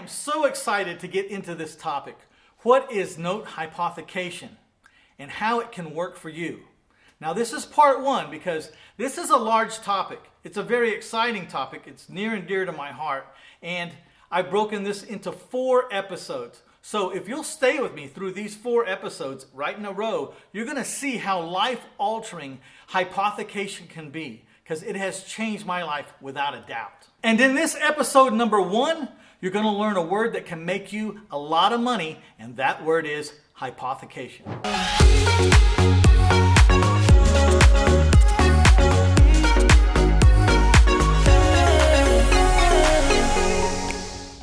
am so excited to get into this topic. What is note hypothecation and how it can work for you? Now this is part one because this is a large topic. It's a very exciting topic. It's near and dear to my heart. And I've broken this into 4 episodes. So if you'll stay with me through these 4 episodes right in a row, you're going to see how life-altering hypothecation can be, because it has changed my life without a doubt. And in this episode number 1, you're going to learn a word that can make you a lot of money, and that word is hypothecation.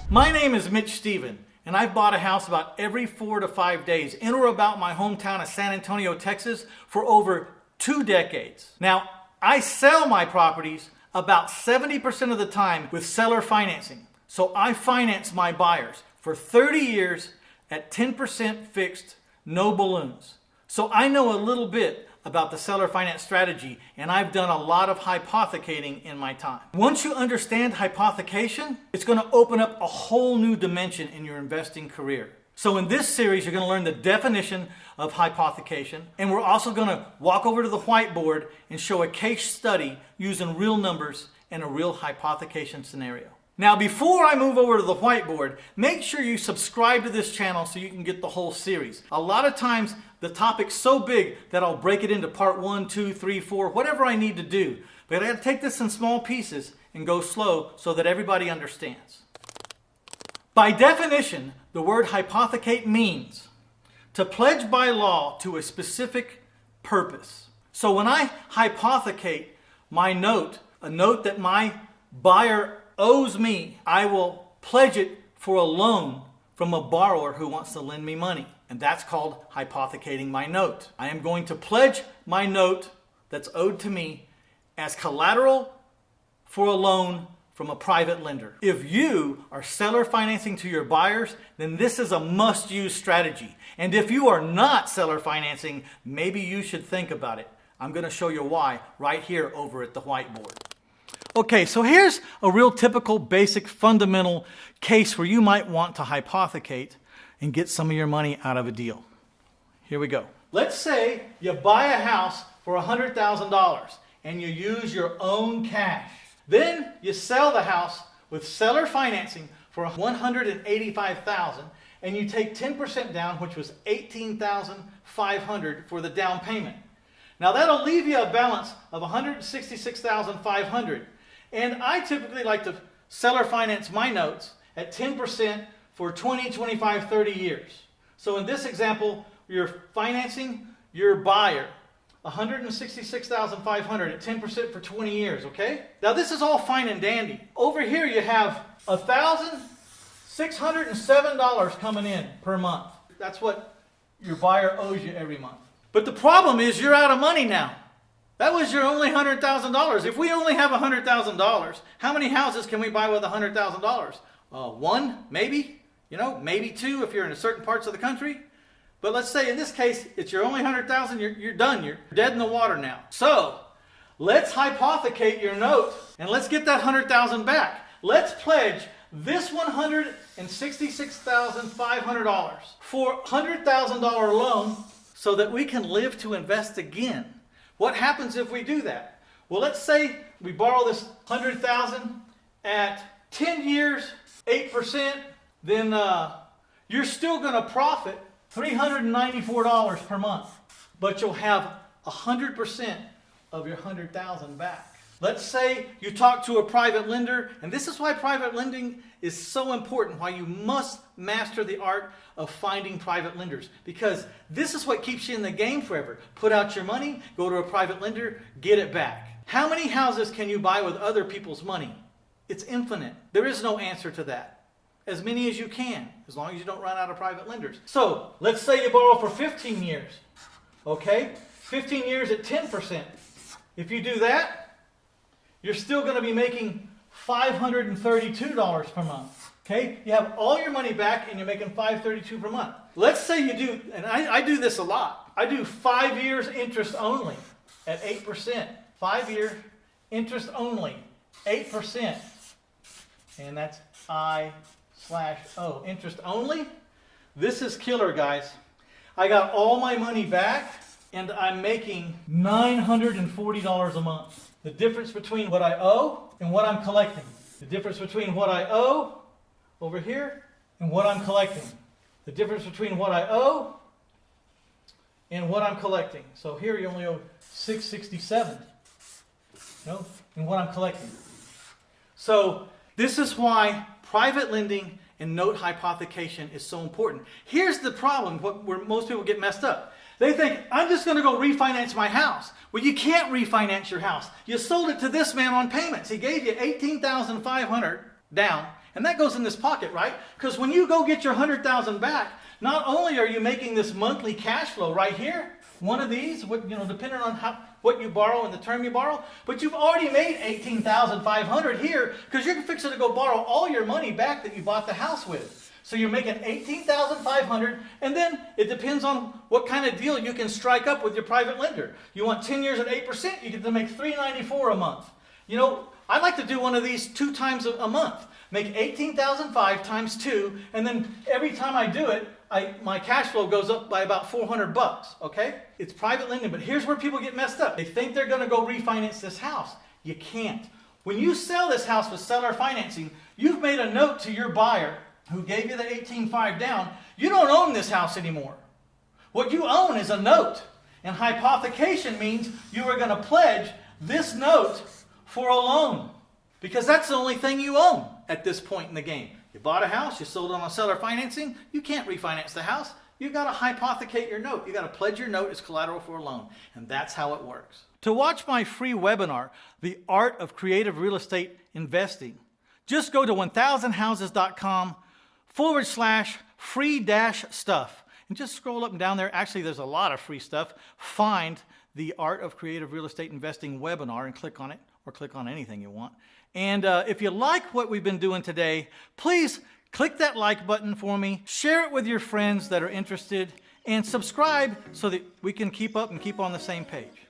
My name is Mitch Stephen, and I've bought a house about every 4 to 5 days in or about my hometown of San Antonio, Texas for over 2 decades. Now, I sell my properties about 70% of the time with seller financing. So I finance my buyers for 30 years at 10% fixed, no balloons. So I know a little bit about the seller finance strategy, and I've done a lot of hypothecating in my time. Once you understand hypothecation, it's going to open up a whole new dimension in your investing career. So in this series, you're going to learn the definition of hypothecation, and we're also going to walk over to the whiteboard and show a case study using real numbers and a real hypothecation scenario. Now, before I move over to the whiteboard, make sure you subscribe to this channel so you can get the whole series. A lot of times, the topic's so big that I'll break it into part 1, 2, 3, 4, whatever I need to do. But I got to take this in small pieces and go slow so that everybody understands. By definition, the word hypothecate means to pledge by law to a specific purpose. So when I hypothecate my note, a note that my buyer owes me, I will pledge it for a loan from a borrower who wants to lend me money. And that's called hypothecating my note. I am going to pledge my note that's owed to me as collateral for a loan from a private lender. If you are seller financing to your buyers, then this is a must-use strategy. And if you are not seller financing, maybe you should think about it. I'm going to show you why right here over at the whiteboard. Okay, so here's a real typical, basic, fundamental case where you might want to hypothecate and get some of your money out of a deal. Here we go. Let's say you buy a house for $100,000 and you use your own cash. Then you sell the house with seller financing for $185,000 and you take 10% down, which was $18,500 for the down payment. Now that'll leave you a balance of $166,500. And I typically like to seller finance my notes at 10% for 20, 25, 30 years. So in this example, you're financing your buyer $166,500 at 10% for 20 years, okay? Now this is all fine and dandy. Over here you have $1,607 coming in per month. That's what your buyer owes you every month. But the problem is you're out of money now. That was your only $100,000. If we only have $100,000, how many houses can we buy with $100,000? 1, maybe. Maybe 2 if you're in certain parts of the country. But let's say in this case, it's your only $100,000. You're done. You're dead in the water now. So let's hypothecate your note and let's get that $100,000 back. Let's pledge this $166,500 for a $100,000 loan so that we can live to invest again. What happens if we do that? Well, let's say we borrow this $100,000 at 10 years, 8%, then you're still going to profit $394 per month, but you'll have 100% of your $100,000 back. Let's say you talk to a private lender, and this is why private lending is so important, why you must master the art of finding private lenders, because this is what keeps you in the game forever. Put out your money, go to a private lender, get it back. How many houses can you buy with other people's money? It's infinite. There is no answer to that. As many as you can, as long as you don't run out of private lenders. So let's say you borrow for 15 years. Okay? 15 years at 10%. If you do that, you're still going to be making $532 per month. Okay? You have all your money back and you're making $532 per month. Let's say you do, and I do this a lot. I do 5 years interest only at 8%. 5 year interest only, 8%. And that's I 5/O, interest only. This is killer, guys. I got all my money back and I'm making $940 a month. The difference between what I owe and what I'm collecting. The difference between what I owe over here and what I'm collecting. The difference between what I owe and what I'm collecting. So here you only owe $667. No, and what I'm collecting. So this is why private lending and note hypothecation is so important. Here's the problem where most people get messed up. They think, I'm just going to go refinance my house. Well, you can't refinance your house. You sold it to this man on payments. He gave you $18,500 down, and that goes in this pocket, right? Because when you go get your $100,000 back, not only are you making this monthly cash flow right here, one of these, depending on what you borrow and the term you borrow, but you've already made $18,500 here because you're fixing to go borrow all your money back that you bought the house with. So you're making $18,500, and then it depends on what kind of deal you can strike up with your private lender. You want 10 years at 8%, you get to make $394 a month. I like to do one of these 2 times a month. Make $18,500 times 2, and then every time I do it, my cash flow goes up by about $400, okay? It's private lending, but here's where people get messed up. They think they're going to go refinance this house. You can't. When you sell this house with seller financing, you've made a note to your buyer who gave you the $18,500 down. You don't own this house anymore. What you own is a note. And hypothecation means you are going to pledge this note for a loan, because that's the only thing you own at this point in the game. You bought a house, you sold it on seller financing, you can't refinance the house. You've got to hypothecate your note. You've got to pledge your note as collateral for a loan. And that's how it works. To watch my free webinar, The Art of Creative Real Estate Investing, just go to 1000houses.com/free-stuff. And just scroll up and down there. Actually, there's a lot of free stuff. Find the Art of Creative Real Estate Investing webinar and click on it, or click on anything you want. And if you like what we've been doing today, please click that like button for me, share it with your friends that are interested, and subscribe so that we can keep up and keep on the same page.